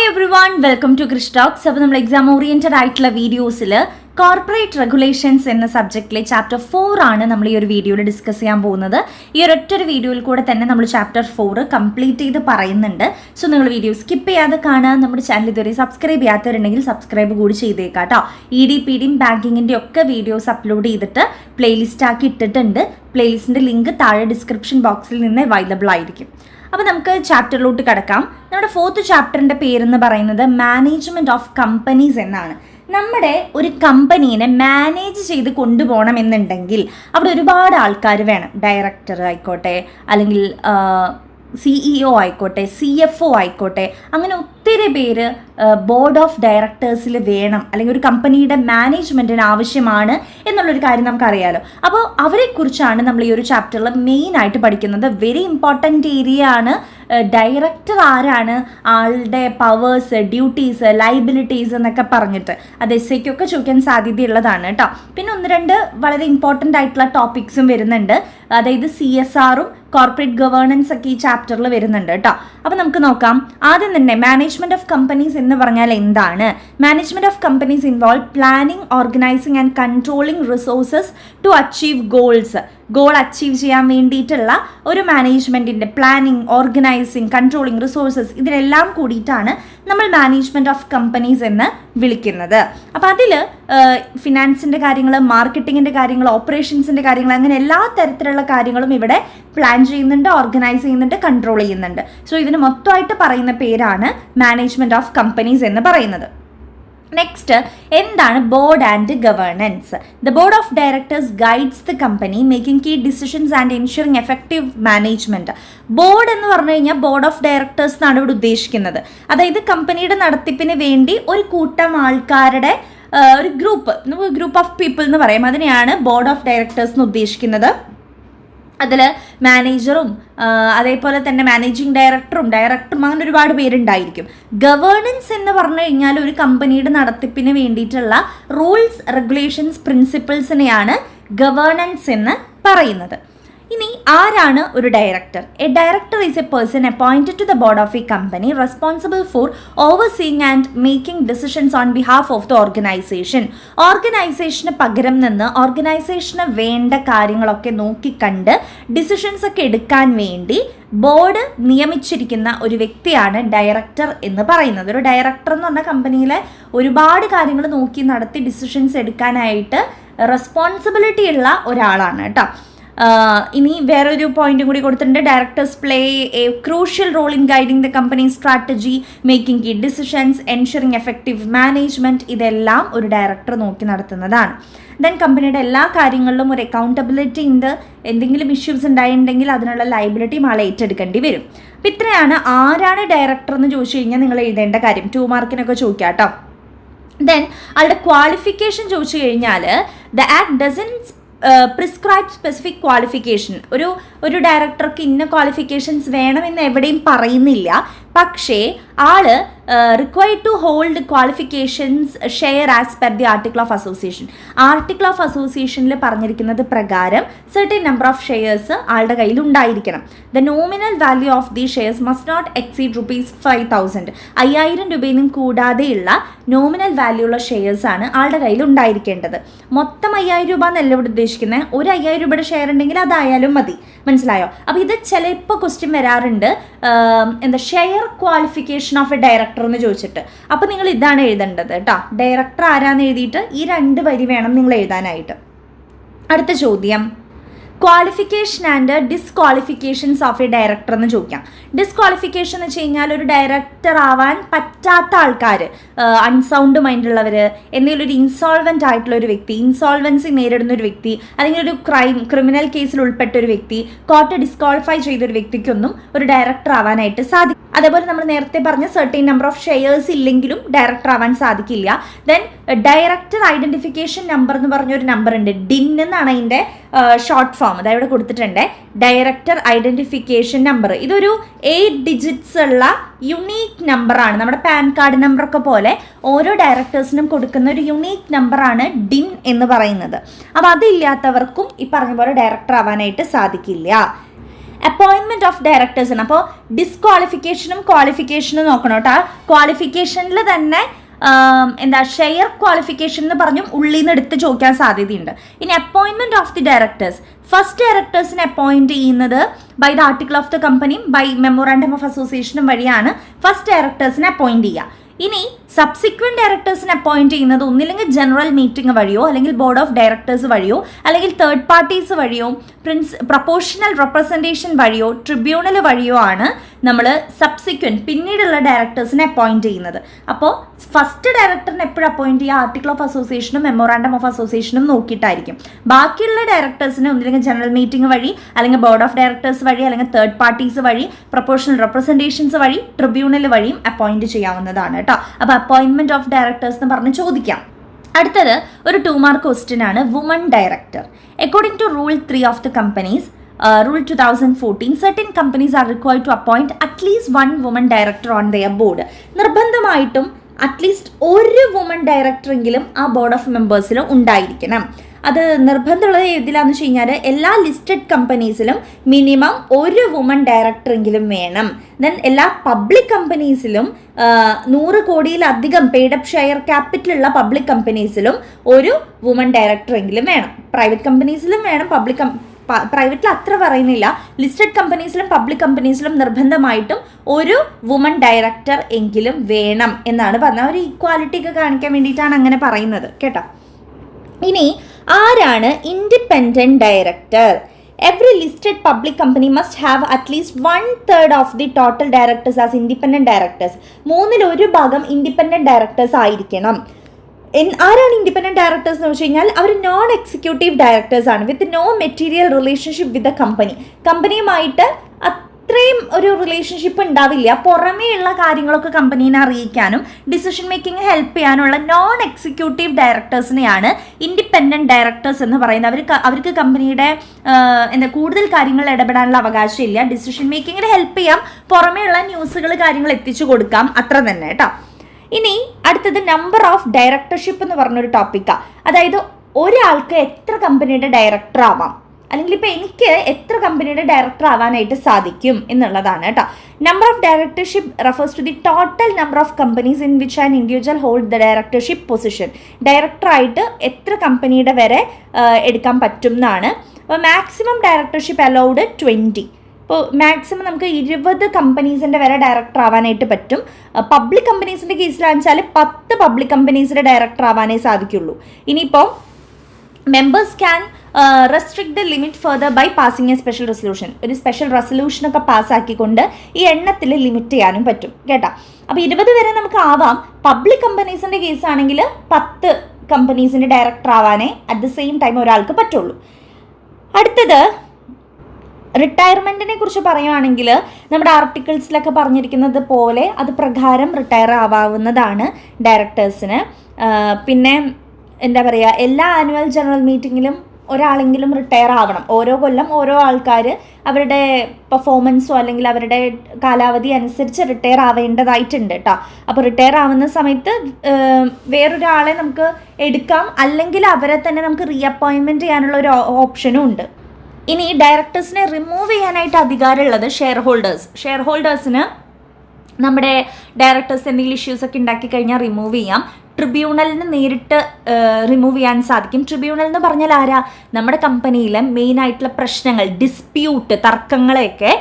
everyone, welcome to Krish Talks. അപ്പോൾ നമ്മൾ exam oriented ആയിട്ടുള്ള വീഡിയോസിൽ കോർപ്പറേറ്റ് റെഗുലേഷൻസ് എന്ന സബ്ജക്റ്റിലെ ചാപ്റ്റർ 4 ആണ് നമ്മൾ ഈ ഒരു വീഡിയോയിൽ ഡിസ്കസ് ചെയ്യാൻ പോകുന്നത്. ഈ ഒരൊറ്റൊരു വീഡിയോയിൽ കൂടെ തന്നെ നമ്മൾ ചാപ്റ്റർ 4 കംപ്ലീറ്റ് ചെയ്ത് പറയുന്നുണ്ട്. സോ നിങ്ങൾ വീഡിയോ സ്കിപ്പ് ചെയ്യാതെ കാണുക. നമ്മുടെ ചാനൽ ഇതുവരെ സബ്സ്ക്രൈബ് ചെയ്യാത്തവരുണ്ടെങ്കിൽ സബ്സ്ക്രൈബ് കൂടി ചെയ്തേക്കാം കേട്ടോ. EDPDയും ബാങ്കിങ്ങിൻ്റെ ഒക്കെ വീഡിയോസ് അപ്ലോഡ് ചെയ്തിട്ട് പ്ലേലിസ്റ്റ് ആക്കി ഇട്ടിട്ടുണ്ട്. പ്ലേലിസ്റ്റിൻ്റെ ലിങ്ക് താഴെ ഡിസ്ക്രിപ്ഷൻ ബോക്സിൽ നിന്ന് അവൈലബിൾ ആയിരിക്കും. അപ്പോൾ നമുക്ക് ചാപ്റ്ററിലോട്ട് കിടക്കാം. നമ്മുടെ 4th ചാപ്റ്ററിൻ്റെ പേരെന്ന് പറയുന്നത് മാനേജ്മെൻറ്റ് ഓഫ് കമ്പനീസ് എന്നാണ്. നമ്മുടെ ഒരു കമ്പനീനെ മാനേജ് ചെയ്ത് കൊണ്ടുപോകണം എന്നുണ്ടെങ്കിൽ അവിടെ ഒരുപാട് ആൾക്കാർ വേണം. ഡയറക്ടർ ആയിക്കോട്ടെ, അല്ലെങ്കിൽ CEO ആയിക്കോട്ടെ, CFO ആയിക്കോട്ടെ, അങ്ങനെ ഒത്തിരി പേര് ബോർഡ് ഓഫ് ഡയറക്ടേഴ്സിൽ വേണം, അല്ലെങ്കിൽ ഒരു കമ്പനിയുടെ മാനേജ്മെൻറ്റിന് ആവശ്യമാണ് എന്നുള്ളൊരു കാര്യം നമുക്കറിയാലോ. അപ്പോൾ അവരെക്കുറിച്ചാണ് നമ്മൾ ഈ ഒരു ചാപ്റ്ററിൽ മെയിനായിട്ട് പഠിക്കുന്നത്. വെരി ഇമ്പോർട്ടൻ്റ് ഏരിയ ആണ്. ഡയറക്ടർ ആരാണ്, ആളുടെ പവേഴ്സ്, ഡ്യൂട്ടീസ്, ലൈബിലിറ്റീസ് എന്നൊക്കെ പറഞ്ഞിട്ട് അത് SAയ്ക്കൊക്കെ ചോദിക്കാൻ സാധ്യതയുള്ളതാണ് കേട്ടോ. പിന്നെ 1-2 വളരെ ഇമ്പോർട്ടൻ്റ് ആയിട്ടുള്ള ടോപ്പിക്സും വരുന്നുണ്ട്. അതായത് CSRഉം കോർപ്പറേറ്റ് ഗവേണൻസ് ഒക്കെ ഈ ചാപ്റ്ററിൽ വരുന്നുണ്ട് കേട്ടോ. അപ്പോൾ നമുക്ക് നോക്കാം. ആദ്യം തന്നെ മാനേജ്മെൻറ്റ് ഓഫ് കമ്പനീസ് എന്ന് പറഞ്ഞാൽ എന്താണ്? Management of companies involve planning, organising and controlling resources to achieve goals. Goal achieve ചെയ്യാൻ വേണ്ടിയിട്ടുള്ള ഒരു മാനേജ്മെൻറ്റിൻ്റെ പ്ലാനിങ്, ഓർഗനൈസിങ്, കൺട്രോളിങ് റിസോഴ്സസ്, ഇതിനെല്ലാം കൂടിയിട്ടാണ് നമ്മൾ മാനേജ്മെൻറ്റ് ഓഫ് കമ്പനീസ് എന്ന് വിളിക്കുന്നത്. അപ്പോൾ അതിൽ ഫിനാൻസിൻ്റെ കാര്യങ്ങൾ, മാർക്കറ്റിങ്ങിൻ്റെ കാര്യങ്ങൾ, ഓപ്പറേഷൻസിൻ്റെ കാര്യങ്ങൾ, അങ്ങനെ എല്ലാ തരത്തിലുള്ള കാര്യങ്ങളും ഇവിടെ പ്ലാൻ ചെയ്യുന്നുണ്ട്, ഓർഗനൈസ് ചെയ്യുന്നുണ്ട്, കൺട്രോൾ ചെയ്യുന്നുണ്ട്. സോ ഇതിന് മൊത്തമായിട്ട് പറയുന്ന പേരാണ് മാനേജ്മെൻറ്റ് ഓഫ് കമ്പനീസ് എന്ന് പറയുന്നത്. നെക്സ്റ്റ്, എന്താണ് board and governance? The board of directors guides the company making key decisions and ensuring effective management. Board എന്ന് പറഞ്ഞു കഴിഞ്ഞാൽ ബോർഡ് ഓഫ് ഡയറക്ടേഴ്സ് എന്നാണ് ഇവിടെ ഉദ്ദേശിക്കുന്നത്. അതായത് കമ്പനിയുടെ നടത്തിപ്പിന് വേണ്ടി ഒരു കൂട്ടം ആൾക്കാരുടെ ഒരു ഗ്രൂപ്പ് ഓഫ് പീപ്പിൾ എന്ന് പറയും. അതിനെയാണ് ബോർഡ് ഓഫ് ഡയറക്ടേഴ്സ് എന്ന് ഉദ്ദേശിക്കുന്നത്. അതിൽ മാനേജറും അതേപോലെ തന്നെ മാനേജിങ് ഡയറക്ടറും അങ്ങനെ ഒരുപാട് പേരുണ്ടായിരിക്കും. ഗവേണൻസ് എന്ന് പറഞ്ഞു കഴിഞ്ഞാൽ ഒരു കമ്പനിയുടെ നടത്തിപ്പിന് വേണ്ടിയിട്ടുള്ള റൂൾസ്, റെഗുലേഷൻസ്, പ്രിൻസിപ്പിൾസിനെയാണ് ഗവേണൻസ് എന്ന് പറയുന്നത്. ഇനി ആരാണ് ഒരു director? A director is a person appointed to the board of a company responsible for overseeing and making decisions on behalf of the organisation. ഓർഗനൈസേഷന് പകരം നിന്ന് ഓർഗനൈസേഷന് വേണ്ട കാര്യങ്ങളൊക്കെ നോക്കിക്കണ്ട് ഡിസിഷൻസ് ഒക്കെ എടുക്കാൻ വേണ്ടി ബോർഡ് നിയമിച്ചിരിക്കുന്ന ഒരു വ്യക്തിയാണ് ഡയറക്ടർ എന്ന് പറയുന്നത്. ഒരു ഡയറക്ടർ എന്ന് പറഞ്ഞാൽ കമ്പനിയിലെ ഒരുപാട് കാര്യങ്ങൾ നോക്കി നടത്തി ഡിസിഷൻസ് എടുക്കാനായിട്ട് റെസ്പോൺസിബിലിറ്റി ഉള്ള ഒരാളാണ് കേട്ടോ. ഇനി വേറൊരു പോയിന്റും കൂടി കൊടുത്തിട്ടുണ്ട്. Directors play a crucial role in guiding the company strategy, making key decisions, ensuring effective management. ഇതെല്ലാം ഒരു ഡയറക്ടർ നോക്കി നടത്തുന്നതാണ്. ദെൻ കമ്പനിയുടെ എല്ലാ കാര്യങ്ങളിലും ഒരു അക്കൗണ്ടബിലിറ്റി ഉണ്ട്. എന്തെങ്കിലും ഇഷ്യൂസ് ഉണ്ടായിട്ടുണ്ടെങ്കിൽ അതിനുള്ള ലൈബിലിറ്റിയും ആളെ ഏറ്റെടുക്കേണ്ടി വരും. അപ്പം ഇത്രയാണ് ആരാണ് ഡയറക്ടർ എന്ന് ചോദിച്ചു കഴിഞ്ഞാൽ നിങ്ങൾ എഴുതേണ്ട കാര്യം. 2 മാർക്കിനൊക്കെ ചോദിക്കാം കേട്ടോ. ദെൻ ആളുടെ ക്വാളിഫിക്കേഷൻ ചോദിച്ചു കഴിഞ്ഞാൽ the act doesn't prescribe specific qualification. ഒരു ഡയറക്ടർക്ക് ഇന്ന ക്വാളിഫിക്കേഷൻസ് വേണമെന്ന് എവിടെയും പറയുന്നില്ല. പക്ഷേ ആള് required to hold qualifications share as per the article of association. Article of അസോസിയേഷനിൽ പറഞ്ഞിരിക്കുന്നത് പ്രകാരം സെർട്ടൻ നമ്പർ ഓഫ് ഷെയർസ് ആളുടെ കയ്യിൽ ഉണ്ടായിരിക്കണം. The nominal value of the shares must not exceed ₹5,000. 5,000 രൂപയിലും കൂടാതെയുള്ള നോമിനൽ വാല്യൂ ഉള്ള ഷെയർസ് ആണ് ആളുടെ കയ്യിൽ ഉണ്ടായിരിക്കേണ്ടത്. മൊത്തം 5,000 രൂപ എന്നല്ല ഇവിടെ ഉദ്ദേശിക്കുന്നത്. ഒരു 5,000 രൂപയുടെ ഷെയർ ഉണ്ടെങ്കിൽ അതായാലും മതി. മനസ്സിലായോ? അപ്പോൾ ഇത് ചിലപ്പോൾ ക്വസ്റ്റ്യൻ വരാറുണ്ട്, share qualification of A director എന്ന് ചോദിച്ചിട്ട്. അപ്പോൾ നിങ്ങൾ ഇതാണ് എഴുതേണ്ടത് കേട്ടോ. ഡയറക്ടർ ആരാന്ന് എഴുതിയിട്ട് ഈ 2 വരി വേണം നിങ്ങൾ എഴുതാനായിട്ട്. അടുത്ത ചോദ്യം, qualification and disqualifications of A director എന്ന് ചോദിക്കാം. ഡിസ്ക്വാളിഫിക്കേഷൻ എന്ന് വെച്ച് കഴിഞ്ഞാൽ ഒരു ഡയറക്ടർ ആവാൻ പറ്റാത്ത ആൾക്കാർ, അൺസൗണ്ട് മൈൻഡുള്ളവർ, എന്തെങ്കിലും ഒരു ഇൻസോൾവെൻ്റ് ആയിട്ടുള്ള ഒരു വ്യക്തി, ഇൻസോൾവൻസി നേരിടുന്ന ഒരു വ്യക്തി, അല്ലെങ്കിൽ ഒരു ക്രിമിനൽ കേസിൽ ഉൾപ്പെട്ട ഒരു വ്യക്തി, കോർട്ട് ഡിസ്ക്വാളിഫൈ ചെയ്തൊരു വ്യക്തിക്കൊന്നും ഒരു ഡയറക്ടർ ആവാനായിട്ട് സാധിക്കും. അതേപോലെ നമ്മൾ നേരത്തെ പറഞ്ഞ സെർട്ടൻ നമ്പർ ഓഫ് ഷെയർസ് ഇല്ലെങ്കിലും ഡയറക്ടർ ആവാൻ സാധിക്കില്ല. ദെൻ ഡയറക്ടർ ഐഡന്റിഫിക്കേഷൻ നമ്പർ എന്ന് പറഞ്ഞൊരു നമ്പർ ഉണ്ട്. DIN എന്നാണ് അതിൻ്റെ ഷോർട്ട് ഫോം. അതായത് ഇവിടെ കൊടുത്തിട്ടുണ്ട് ഡയറക്ടർ ഐഡന്റിഫിക്കേഷൻ നമ്പർ. ഇതൊരു 8 ഡിജിറ്റ്സ് ഉള്ള യുണീക്ക് നമ്പറാണ്. നമ്മുടെ പാൻ കാർഡ് നമ്പറൊക്കെ പോലെ ഓരോ ഡയറക്ടേഴ്സിനും കൊടുക്കുന്ന ഒരു യുണീക്ക് നമ്പറാണ് DIN എന്ന് പറയുന്നത്. അപ്പോൾ അതില്ലാത്തവർക്കും ഈ പറഞ്ഞ പോലെ ഡയറക്ടർ ആവാനായിട്ട് സാധിക്കില്ല. അപ്പോയിൻമെന്റ് ഓഫ് ഡയറക്ടേഴ്സ് ആണ്. അപ്പോൾ ഡിസ്ക്വാളിഫിക്കേഷനും ക്വാളിഫിക്കേഷനും നോക്കണം കേട്ടോ. ക്വാളിഫിക്കേഷനിൽ തന്നെ ഷെയർ ക്വാളിഫിക്കേഷൻ എന്ന് പറഞ്ഞും ഉള്ളിൽ നിന്ന് എടുത്ത് ചോദിക്കാൻ സാധ്യതയുണ്ട്. ഇനി അപ്പോയിൻമെന്റ് ഓഫ് ദി ഡയറക്ടേഴ്സ്, ഫസ്റ്റ് ഡയറക്ടേഴ്സിനെ അപ്പോയിന്റ് ചെയ്യുന്നത് by the article of the കമ്പനിയും ബൈ മെമ്മോറാണ്ടം ഓഫ് അസോസിയേഷനും വഴിയാണ് ഫസ്റ്റ് ഡയറക്ടേഴ്സിനെ അപ്പോയിന്റ് ചെയ്യുക. ഇനി സബ്സിക്വന്റ് ഡയറക്ടേഴ്സിനെ അപ്പോയിന്റ് ചെയ്യുന്നത് ഒന്നില്ലെങ്കിൽ ജനറൽ മീറ്റിംഗ് വഴിയോ അല്ലെങ്കിൽ ബോർഡ് ഓഫ് ഡയറക്ടേഴ്സ് വഴിയോ അല്ലെങ്കിൽ തേർഡ് പാർട്ടീസ് വഴിയോ പ്രൊപ്പോർഷണൽ റെപ്രസെൻറ്റേഷൻ വഴിയോ ട്രിബ്യൂണൽ വഴിയോ ആണ് നമ്മൾ സബ്സിക്വന്റ് പിന്നീടുള്ള ഡയറക്ടേഴ്സിനെ അപ്പോയിന്റ് ചെയ്യുന്നത്. അപ്പോൾ ഫസ്റ്റ് ഡയറക്ടറിനെ എപ്പോഴും അപ്പോയിന്റ് ചെയ്യുക ആർട്ടിക്കിൾ ഓഫ് അസോസിയേഷനും മെമ്മോറാണ്ടം ഓഫ് അസോസിയേഷനും നോക്കിയിട്ടായിരിക്കും. ബാക്കിയുള്ള ഡയറക്ടേഴ്സിനെ ഒന്നില്ലെങ്കിൽ ജനറൽ മീറ്റിംഗ് വഴി അല്ലെങ്കിൽ ബോർഡ് ഓഫ് ഡയറക്ടേഴ്സ് വഴി അല്ലെങ്കിൽ തേർഡ് പാർട്ടീസ് വഴി പ്രൊപ്പോർഷണൽ റെപ്രസെൻറ്റേഷൻസ് വഴി ട്രിബ്യൂണൽ വഴിയും അപ്പോയിന്റ് ചെയ്യാവുന്നതാണ് കേട്ടോ. അപ്പോൾ അപ്പോയിൻമെന്റ് ഓഫ് ഡയറക്ടേഴ്സ് എന്ന് പറഞ്ഞ് ചോദിക്കാം. അടുത്തത് ഒരു 2 മാർക്ക് ക്വസ്റ്റ്യൻ ആണ്. Woman director. According to rule 3 of the companies, Rule 2014, certain companies are required to appoint at least one woman director on their board. നിർബന്ധമായിട്ടും അറ്റ്ലീസ്റ്റ് ഒരു വുമൺ ഡയറക്ടറെങ്കിലും ആ ബോർഡ് ഓഫ് മെമ്പേഴ്സിൽ ഉണ്ടായിരിക്കണം. അത് നിർബന്ധമുള്ളത് ഏതിലാന്ന് വെച്ച് കഴിഞ്ഞാൽ എല്ലാ ലിസ്റ്റഡ് കമ്പനീസിലും മിനിമം ഒരു വുമൺ ഡയറക്ടറെങ്കിലും വേണം. ദെൻ എല്ലാ പബ്ലിക് കമ്പനീസിലും 100 കോടിയിലധികം പെയ്ഡപ്പ് ഷെയർ ക്യാപിറ്റലുള്ള പബ്ലിക് കമ്പനീസിലും ഒരു വുമൺ ഡയറക്ടറെങ്കിലും വേണം. പ്രൈവറ്റ് കമ്പനീസിലും വേണം, പ്രൈവറ്റിൽ അത്ര പറയുന്നില്ല. ലിസ്റ്റഡ് കമ്പനീസിലും പബ്ലിക് കമ്പനീസിലും നിർബന്ധമായിട്ടും ഒരു വുമൺ ഡയറക്ടർ എങ്കിലും വേണം എന്നാണ് പറഞ്ഞത്. ഒരു ഈക്വാലിറ്റി ഒക്കെ കാണിക്കാൻ വേണ്ടിയിട്ടാണ് അങ്ങനെ പറയുന്നത് കേട്ടോ. ഇനി ആരാണ് independent director? Every listed public company must have at least 1/3 of the total directors as independent directors. 1/3 independent directors ആയിരിക്കണം. ആരാണ് ഇൻഡിപെൻഡന്റ് ഡയറക്ടേഴ്സ് എന്ന് വെച്ച് കഴിഞ്ഞാൽ അവർ നോൺ എക്സിക്യൂട്ടീവ് ഡയറക്ടേഴ്സ് ആണ്, with no material relationship with the company. കമ്പനിയുമായിട്ട് അത്രയും ഒരു relationship ഉണ്ടാവില്ല. പുറമേ ഉള്ള കാര്യങ്ങളൊക്കെ കമ്പനീനെ അറിയിക്കാനും ഡിസിഷൻ മേക്കിംഗ് ഹെൽപ്പ് ചെയ്യാനുള്ള നോൺ എക്സിക്യൂട്ടീവ് ഡയറക്ടേഴ്സിനെയാണ് ഇൻഡിപെൻഡന്റ് ഡയറക്ടേഴ്സ് എന്ന് പറയുന്നത്. അവർക്ക് കമ്പനിയുടെ കൂടുതൽ കാര്യങ്ങൾ ഇടപെടാനുള്ള അവകാശമില്ല. ഡിസിഷൻ മേക്കിങ്ങിന് ഹെൽപ്പ് ചെയ്യാം, പുറമേ ഉള്ള ന്യൂസുകൾ കാര്യങ്ങൾ എത്തിച്ചു കൊടുക്കാം, അത്ര തന്നെ കേട്ടോ. ഇനി അടുത്തത് നമ്പർ ഓഫ് ഡയറക്ടർഷിപ്പ് എന്ന് പറഞ്ഞൊരു ടോപ്പിക്കാണ്. അതായത് ഒരാൾക്ക് എത്ര കമ്പനിയുടെ ഡയറക്ടർ ആവാം, അല്ലെങ്കിൽ ഇപ്പോൾ എനിക്ക് എത്ര കമ്പനിയുടെ ഡയറക്ടർ ആവാനായിട്ട് സാധിക്കും എന്നുള്ളതാണ് കേട്ടോ. Number of directorship refers to the total number of companies in which an individual hold the directorship position. ഡയറക്ടറായിട്ട് എത്ര കമ്പനിയുടെ വരെ എടുക്കാൻ പറ്റും എന്നാണ്. അപ്പോൾ മാക്സിമം ഡയറക്ടർഷിപ്പ് അലൗഡ് 20. ഇപ്പോൾ മാക്സിമം നമുക്ക് 20 കമ്പനീസിൻ്റെ വരെ ഡയറക്ടർ ആവാനായിട്ട് പറ്റും. പബ്ലിക് കമ്പനീസിൻ്റെ കേസിലാണെന്ന് വെച്ചാൽ 10 പബ്ലിക് കമ്പനീസിൻ്റെ ഡയറക്ടർ ആവാനേ സാധിക്കുള്ളൂ. ഇനിയിപ്പോൾ members can restrict the limit further by passing a special resolution. ഒരു സ്പെഷ്യൽ റെസൊല്യൂഷനൊക്കെ പാസ്സാക്കിക്കൊണ്ട് ഈ എണ്ണത്തിൽ ലിമിറ്റ് ചെയ്യാനും പറ്റും കേട്ടോ. അപ്പോൾ 20 വരെ നമുക്ക് ആവാം. പബ്ലിക് കമ്പനീസിൻ്റെ കേസാണെങ്കിൽ 10 കമ്പനീസിൻ്റെ ഡയറക്ടർ ആവാനേ അറ്റ് ദ സെയിം ടൈം ഒരാൾക്ക് പറ്റുള്ളൂ. അടുത്തത് റിട്ടയർമെൻറ്റിനെ കുറിച്ച് പറയുകയാണെങ്കിൽ നമ്മുടെ ആർട്ടിക്കിൾസിലൊക്കെ പറഞ്ഞിരിക്കുന്നത് പോലെ അത് പ്രകാരം റിട്ടയർ ആവാവുന്നതാണ് ഡയറക്ടേഴ്സിന്. പിന്നെ എന്താ പറയുക, എല്ലാ ആനുവൽ ജനറൽ മീറ്റിങ്ങിലും ഒരാളെങ്കിലും റിട്ടയർ ആവണം. ഓരോ കൊല്ലം ഓരോ ആൾക്കാർ അവരുടെ പെർഫോമൻസോ അല്ലെങ്കിൽ അവരുടെ കാലാവധി അനുസരിച്ച് റിട്ടയർ ആവേണ്ടതായിട്ടുണ്ട് കേട്ടോ. അപ്പോൾ റിട്ടയർ ആവുന്ന സമയത്ത് വേറൊരാളെ നമുക്ക് എടുക്കാം, അല്ലെങ്കിൽ അവരെ തന്നെ നമുക്ക് റീഅപ്പോയിൻമെൻറ്റ് ചെയ്യാനുള്ള ഒരു ഓപ്ഷനും ഉണ്ട്. ഇനി ഡയറക്ടേഴ്സിനെ റിമൂവ് ചെയ്യാനായിട്ട് അധികാരമുള്ളത് ഷെയർ ഹോൾഡേഴ്സിന് നമ്മുടെ ഡയറക്ടേഴ്സ് എന്തെങ്കിലും ഇഷ്യൂസൊക്കെ ഉണ്ടാക്കി കഴിഞ്ഞാൽ റിമൂവ് ചെയ്യാം. ട്രിബ്യൂണലിന് നേരിട്ട് റിമൂവ് ചെയ്യാൻ സാധിക്കും. ട്രിബ്യൂണൽ എന്ന് പറഞ്ഞാൽ ആരാ? നമ്മുടെ കമ്പനിയിലെ മെയിനായിട്ടുള്ള പ്രശ്നങ്ങൾ, ഡിസ്പ്യൂട്ട്, തർക്കങ്ങളെയൊക്കെ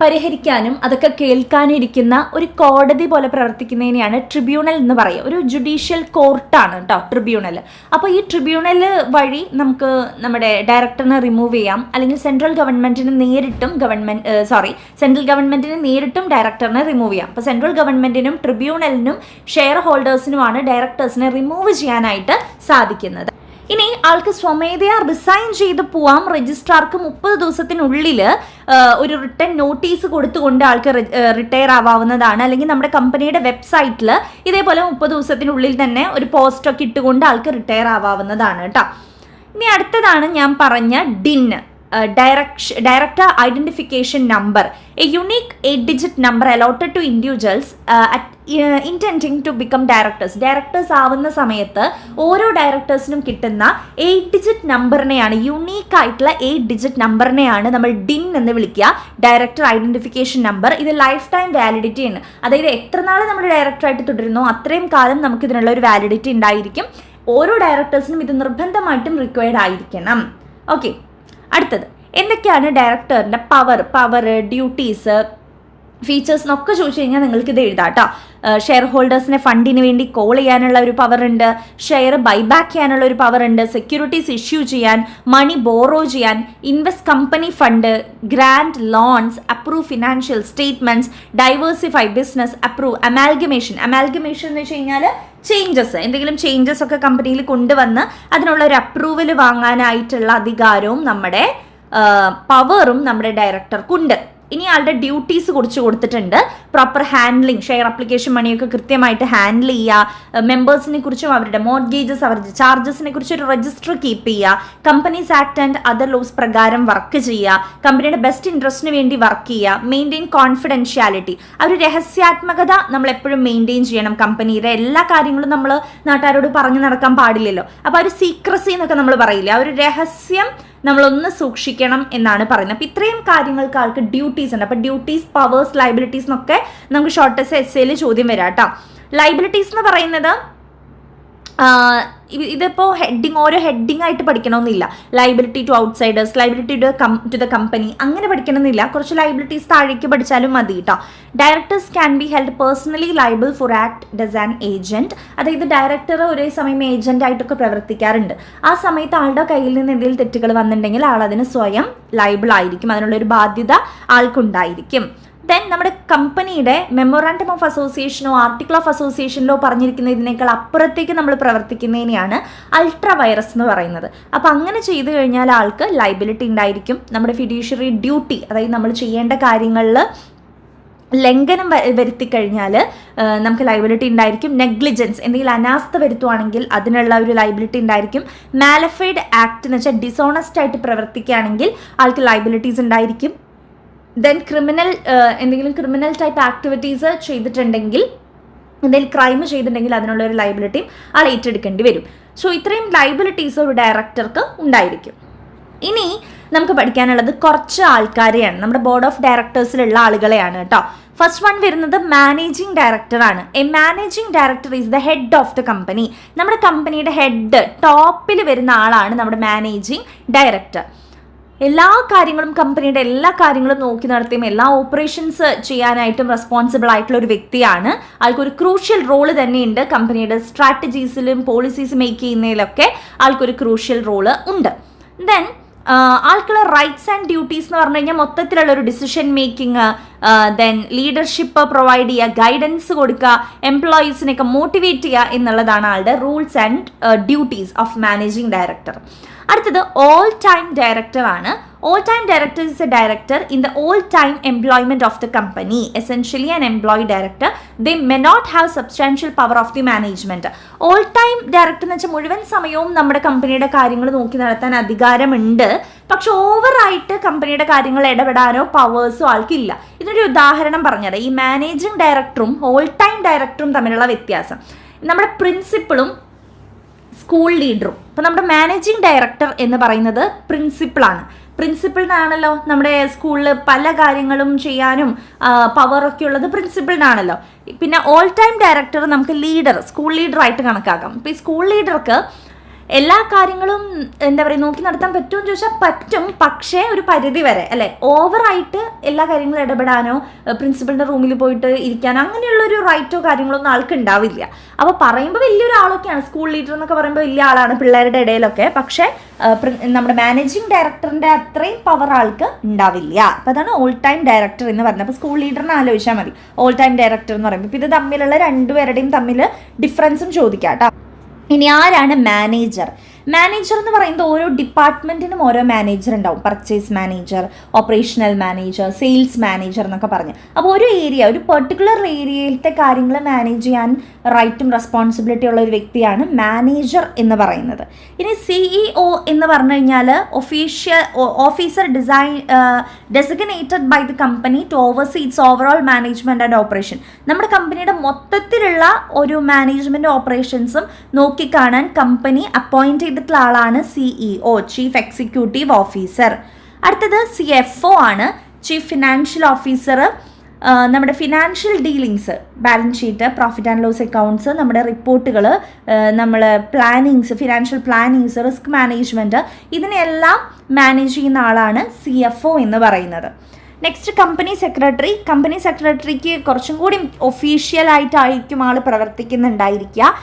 പരിഹരിക്കാനും അതൊക്കെ കേൾക്കാനിരിക്കുന്ന ഒരു കോടതി പോലെ പ്രവർത്തിക്കുന്നതിനെയാണ് ട്രിബ്യൂണൽ എന്ന് പറയുക. ഒരു ജുഡീഷ്യൽ കോർട്ടാണ് കേട്ടോ ട്രിബ്യൂണൽ. അപ്പോൾ ഈ ട്രിബ്യൂണൽ വഴി നമുക്ക് നമ്മുടെ ഡയറക്ടറിനെ റിമൂവ് ചെയ്യാം, അല്ലെങ്കിൽ സെൻട്രൽ ഗവൺമെൻറ്റിന് നേരിട്ടും ഡയറക്ടറിനെ റിമൂവ് ചെയ്യാം. അപ്പോൾ സെൻട്രൽ ഗവൺമെൻറ്റിനും ട്രിബ്യൂണലിനും ഷെയർ ഹോൾഡേഴ്സിനുമാണ് ഡയറക്ടേഴ്സിനെ റിമൂവ് ചെയ്യാനായിട്ട് സാധിക്കുന്നത്. ഇനി ആൾക്ക് സ്വമേധയാ റിസൈൻ ചെയ്ത് പോവാം. രജിസ്ട്രാർക്ക് 30 ദിവസത്തിനുള്ളിൽ ഒരു റിട്ടേൺ നോട്ടീസ് കൊടുത്തുകൊണ്ട് ആൾക്ക് റിട്ടയർ ആവാവുന്നതാണ്. അല്ലെങ്കിൽ നമ്മുടെ കമ്പനിയുടെ വെബ്സൈറ്റിൽ ഇതേപോലെ 30 ദിവസത്തിനുള്ളിൽ തന്നെ ഒരു പോസ്റ്റൊക്കെ ഇട്ടുകൊണ്ട് ആൾക്ക് റിട്ടയർ ആവാവുന്നതാണ് കേട്ടോ. ഇനി അടുത്തതാണ് ഞാൻ പറഞ്ഞ director identification number, a unique 8-digit number allotted to individuals intending to become directors. Directors ആവുന്ന സമയത്ത് ഓരോ ഡയറക്ടേഴ്സിനും കിട്ടുന്ന 8-digit നമ്പറിനെയാണ്, യുണീക്ക് ആയിട്ടുള്ള 8-digit നമ്പറിനെയാണ് നമ്മൾ DIN എന്ന് വിളിക്കുക, ഡയറക്ടർ ഐഡന്റിഫിക്കേഷൻ നമ്പർ. ഇത് ലൈഫ് ടൈം വാലിഡിറ്റി ആണ്. അതായത് എത്ര നാൾ നമ്മൾ ഡയറക്ടറായിട്ട് തുടരുന്നോ അത്രയും കാലം നമുക്ക് ഇതിനുള്ള ഒരു വാലിഡിറ്റി ഉണ്ടായിരിക്കും. ഓരോ ഡയറക്ടേഴ്സിനും ഇത് നിർബന്ധമായിട്ടും റിക്വയർഡ് ആയിരിക്കണം. ഓക്കെ, അടുത്തത് എന്തൊക്കെയാണ് ഡയറക്ടറിൻ്റെ പവർ, ഡ്യൂട്ടീസ്, ഫീച്ചേഴ്സ് എന്നൊക്കെ ചോദിച്ചു കഴിഞ്ഞാൽ നിങ്ങൾക്ക് ഇത് എഴുതാം കേട്ടോ. ഷെയർ ഹോൾഡേഴ്സിനെ ഫണ്ടിന് വേണ്ടി കോൾ ചെയ്യാനുള്ള ഒരു പവർ ഉണ്ട്, ഷെയർ ബൈബാക്ക് ചെയ്യാനുള്ള ഒരു പവർ ഉണ്ട്, സെക്യൂരിറ്റീസ് ഇഷ്യൂ ചെയ്യാൻ, മണി ബോറോ ചെയ്യാൻ, invest company fund, grand loans, approve financial statements, diversify business, approve amalgamation എന്ന് വെച്ച് കഴിഞ്ഞാൽ ചേഞ്ചസ്, എന്തെങ്കിലും ചേഞ്ചസ് ഒക്കെ കമ്പനിയിൽ കൊണ്ടുവന്ന് അതിനുള്ള ഒരു അപ്രൂവൽ വാങ്ങാനായിട്ടുള്ള അധികാരവും നമ്മുടെ പവറും നമ്മുടെ ഡയറക്ടർക്കുണ്ട്. ഇനി ആളുടെ ഡ്യൂട്ടീസ് കുറിച്ച് കൊടുത്തിട്ടുണ്ട്. പ്രോപ്പർ ഹാൻഡ്ലിങ്, ഷെയർ അപ്ലിക്കേഷൻ മണിയൊക്കെ കൃത്യമായിട്ട് ഹാൻഡിൽ ചെയ്യുക, മെമ്പേഴ്സിനെ കുറിച്ചും അവരുടെ മോർഗേജസ്, അവരുടെ ചാർജസിനെ കുറിച്ച് ഒരു രജിസ്റ്റർ കീപ്പ് ചെയ്യുക, companies act and other laws പ്രകാരം വർക്ക് ചെയ്യുക, കമ്പനിയുടെ ബെസ്റ്റ് ഇൻട്രസ്റ്റിന് വേണ്ടി വർക്ക് ചെയ്യുക, മെയിൻറ്റെയിൻ കോൺഫിഡൻഷ്യാലിറ്റി, ആ ഒരു രഹസ്യാത്മകത നമ്മൾ എപ്പോഴും മെയിൻറ്റെയിൻ ചെയ്യണം. കമ്പനിയുടെ എല്ലാ കാര്യങ്ങളും നമ്മൾ നാട്ടുകാരോട് പറഞ്ഞു നടക്കാൻ പാടില്ലല്ലോ. അപ്പോൾ ആ ഒരു സീക്രസി എന്നൊക്കെ നമ്മൾ പറയില്ല, ആ ഒരു രഹസ്യം നമ്മളൊന്ന് സൂക്ഷിക്കണം എന്നാണ് പറയുന്നത്. അപ്പം ഇത്രയും കാര്യങ്ങൾക്ക് ആൾക്ക് ഡ്യൂട്ടീസ് ഉണ്ട്. അപ്പം ഡ്യൂട്ടീസ്, പവേഴ്സ്, ലൈബിലിറ്റീസ് എന്നൊക്കെ നമുക്ക് ഷോർട്ടസ്റ്റ് എസ്സേയിൽ ചോദ്യം വരാം കേട്ടോ. ലൈബിലിറ്റീസ് എന്ന് പറയുന്നത് ഇതിപ്പോൾ ഓരോ ഹെഡിങ് ആയിട്ട് പഠിക്കണമെന്നില്ല. Liability to outsiders, liability to the company, അങ്ങനെ പഠിക്കണമെന്നില്ല. കുറച്ച് ലൈബിലിറ്റീസ് താഴേക്ക് പഠിച്ചാലും മതി കേട്ടോ. Directors can be held personally liable for act as an agent. അതായത് ഡയറക്ടർ ഒരേ സമയം ഏജന്റ് ആയിട്ടൊക്കെ പ്രവർത്തിക്കാറുണ്ട്. ആ സമയത്ത് ആളുടെ കയ്യിൽ നിന്ന് എന്തെങ്കിലും തെറ്റുകൾ വന്നിട്ടുണ്ടെങ്കിൽ ആൾ അതിന് സ്വയം ലൈബിൾ ആയിരിക്കും, അതിനുള്ളൊരു ബാധ്യത ആൾക്കുണ്ടായിരിക്കും. ദെൻ നമ്മുടെ കമ്പനിയുടെ മെമ്മോറാണ്ടം ഓഫ് അസോസിയേഷനോ ആർട്ടിക്കിൾ ഓഫ് അസോസിയേഷനിലോ പറഞ്ഞിരിക്കുന്നതിനേക്കാൾ അപ്പുറത്തേക്ക് നമ്മൾ പ്രവർത്തിക്കുന്നതിനെയാണ് അൾട്രാ വൈറസ് എന്ന് പറയുന്നത്. അപ്പോൾ അങ്ങനെ ചെയ്തു കഴിഞ്ഞാൽ ആൾക്ക് ലൈബിലിറ്റി ഉണ്ടായിരിക്കും. നമ്മുടെ ഫിഡ്യൂഷ്യറി ഡ്യൂട്ടി, അതായത് നമ്മൾ ചെയ്യേണ്ട കാര്യങ്ങളിൽ ലംഘനം വരുത്തിക്കഴിഞ്ഞാൽ നമുക്ക് ലൈബിലിറ്റി ഉണ്ടായിരിക്കും. നെഗ്ലിജൻസ്, എന്തെങ്കിലും അനാസ്ഥ വരുത്തുവാണെങ്കിൽ അതിനുള്ള ഒരു ലൈബിലിറ്റി ഉണ്ടായിരിക്കും. മാലഫൈഡ് ആക്ട് എന്ന് വെച്ചാൽ ഡിസോണസ്റ്റ് ആയിട്ട് പ്രവർത്തിക്കുകയാണെങ്കിൽ ആൾക്ക് ലൈബിലിറ്റീസ് ഉണ്ടായിരിക്കും. ദെൻ എന്തെങ്കിലും ക്രിമിനൽ ടൈപ്പ് ആക്ടിവിറ്റീസ് ചെയ്തിട്ടുണ്ടെങ്കിൽ, എന്തെങ്കിലും ക്രൈം ചെയ്തിട്ടുണ്ടെങ്കിൽ അതിനുള്ള ഒരു ലൈബിലിറ്റിയും ആൾ ഏറ്റെടുക്കേണ്ടി വരും. സോ ഇത്രയും ലൈബിലിറ്റീസ് ഒരു ഡയറക്ടർക്ക് ഉണ്ടായിരിക്കും. ഇനി നമുക്ക് പഠിക്കാനുള്ളത് കുറച്ച് ആൾക്കാരെയാണ്, നമ്മുടെ ബോർഡ് ഓഫ് ഡയറക്ടേഴ്സിലുള്ള ആളുകളെയാണ് കേട്ടോ. ഫസ്റ്റ് വൺ വരുന്നത് മാനേജിംഗ് ഡയറക്ടർ ആണ്. A managing director is the head of the company. നമ്മുടെ കമ്പനിയുടെ ഹെഡ്, ടോപ്പിൽ വരുന്ന ആളാണ് നമ്മുടെ മാനേജിംഗ് ഡയറക്ടർ. എല്ലാ കാര്യങ്ങളും, കമ്പനിയുടെ എല്ലാ കാര്യങ്ങളും നോക്കി നടത്തിയും എല്ലാ ഓപ്പറേഷൻസ് ചെയ്യാനായിട്ടും റെസ്പോൺസിബിൾ ആയിട്ടുള്ള ഒരു വ്യക്തിയാണ്. ആൾക്കൊരു ക്രൂഷ്യൽ റോള് തന്നെയുണ്ട്. കമ്പനിയുടെ സ്ട്രാറ്റജീസിലും പോളിസീസ് മേക്ക് ചെയ്യുന്നതിലൊക്കെ ആൾക്കൊരു ക്രൂഷ്യൽ റോള് ഉണ്ട്. ദെൻ ആൾക്കുള്ള റൈറ്റ്സ് ആൻഡ് ഡ്യൂട്ടീസ് എന്ന് പറഞ്ഞു കഴിഞ്ഞാൽ മൊത്തത്തിലുള്ള ഒരു decision making, then leadership provide ചെയ്യുക, ഗൈഡൻസ് കൊടുക്കുക, എംപ്ലോയീസിനെയൊക്കെ മോട്ടിവേറ്റ് ചെയ്യുക എന്നുള്ളതാണ് ആളുടെ rules and duties of managing director. അടുത്തത് ഓൾ ടൈം ഡയറക്ടർ ആണ്. Whole time director is a director in the whole time employment of the company, essentially an employee director. They may not have substantial power of the management. Whole time director എന്ന് വെച്ചാൽ മുഴുവൻ സമയവും നമ്മുടെ കമ്പനിയുടെ കാര്യങ്ങൾ നോക്കി നടത്താൻ അധികാരമുണ്ട്, പക്ഷെ ഓവറായിട്ട് കമ്പനിയുടെ കാര്യങ്ങൾ ഇടപെടാനോ പവേഴ്സോ ആൾക്കില്ല. ഇതിനൊരു ഉദാഹരണം പറഞ്ഞുതരാം. ഈ മാനേജിംഗ് ഡയറക്ടറും ഓൾ ടൈം ഡയറക്ടറും തമ്മിലുള്ള വ്യത്യാസം. നമ്മുടെ പ്രിൻസിപ്പളും സ്കൂൾ ലീഡറും. അപ്പോൾ നമ്മുടെ മാനേജിംഗ് ഡയറക്ടർ എന്ന് പറയുന്നത് പ്രിൻസിപ്പളാണ്. പ്രിൻസിപ്പളിനാണല്ലോ നമ്മുടെ സ്കൂളിൽ പല കാര്യങ്ങളും ചെയ്യാനും പവറൊക്കെ ഉള്ളത് പ്രിൻസിപ്പളിനാണല്ലോ. പിന്നെ ഓൾ ടൈം ഡയറക്ടർ നമുക്ക് ലീഡർ, സ്കൂൾ ലീഡറായിട്ട് കണക്കാക്കാം. ഇപ്പോൾ ഈ സ്കൂൾ ലീഡർക്ക് എല്ലാ കാര്യങ്ങളും എന്താ പറയുക നോക്കി നടത്താൻ പറ്റുമെന്ന് ചോദിച്ചാൽ പറ്റും, പക്ഷേ ഒരു പരിധി വരെ അല്ലേ. ഓവറായിട്ട് എല്ലാ കാര്യങ്ങളും ഇടപെടാനോ പ്രിൻസിപ്പളിൻ്റെ റൂമിൽ പോയിട്ട് ഇരിക്കാനോ അങ്ങനെയുള്ളൊരു റൈറ്റോ കാര്യങ്ങളൊന്നും ആൾക്ക് ഉണ്ടാവില്ല. അപ്പോൾ പറയുമ്പോൾ വലിയൊരാളൊക്കെയാണ് സ്കൂൾ ലീഡർ എന്നൊക്കെ പറയുമ്പോൾ വലിയ ആളാണ് പിള്ളേരുടെ ഇടയിലൊക്കെ, പക്ഷേ നമ്മുടെ മാനേജിംഗ് ഡയറക്ടറിൻ്റെ അത്രയും പവർ ആൾക്ക് ഉണ്ടാവില്ല. അപ്പോൾ അതാണ് ഓൾ ടൈം ഡയറക്ടർ എന്ന് പറയുന്നത്. അപ്പോൾ സ്കൂൾ ലീഡറിനെ ആലോചിച്ചാൽ മതി ഓൾ ടൈം ഡയറക്ടർ എന്ന് പറയുമ്പോൾ. ഇപ്പോൾ ഇത് തമ്മിലുള്ള രണ്ടുപേരുടെയും തമ്മിൽ ഡിഫറൻസും ചോദിക്കാം കേട്ടോ. ഇനി ആരാണ് മാനേജർ? മാനേജർ എന്ന് പറയുന്നത് ഓരോ ഡിപ്പാർട്ട്മെൻറ്റിനും ഓരോ മാനേജർ ഉണ്ടാവും. Purchase manager, operational manager, sales manager എന്നൊക്കെ പറഞ്ഞ്. അപ്പോൾ ഒരു പെർട്ടിക്കുലർ ഏരിയയിലത്തെ കാര്യങ്ങൾ മാനേജ് ചെയ്യാൻ റൈറ്റും റെസ്പോൺസിബിലിറ്റി ഉള്ള ഒരു വ്യക്തിയാണ് മാനേജർ എന്ന് പറയുന്നത്. ഇനി CEO എന്ന് പറഞ്ഞു കഴിഞ്ഞാൽ officer designated by the company to oversee its overall management and operation. നമ്മുടെ കമ്പനിയുടെ മൊത്തത്തിലുള്ള ഒരു മാനേജ്മെൻറ്റ് ഓപ്പറേഷൻസും നോക്കിക്കാണാൻ കമ്പനി അപ്പോയിൻറ്റ് ചെയ്തിട്ടുള്ള ആളാണ് CEO, ചീഫ് എക്സിക്യൂട്ടീവ് ഓഫീസർ. അടുത്തത് CFO ആണ്, ചീഫ് ഫിനാൻഷ്യൽ ഓഫീസർ. നമ്മുടെ financial dealings, balance sheet, profit and loss accounts, നമ്മുടെ റിപ്പോർട്ടുകൾ, നമ്മൾ plannings, financial plannings, risk management, ഇതിനെല്ലാം മാനേജ് ചെയ്യുന്ന ആളാണ് CFO എന്ന് പറയുന്നത്. Next company secretary. കമ്പനി സെക്രട്ടറിക്ക് കുറച്ചും കൂടി ഒഫീഷ്യലായിട്ടായിരിക്കും ആൾ പ്രവർത്തിക്കുന്നുണ്ടായിരിക്കുക.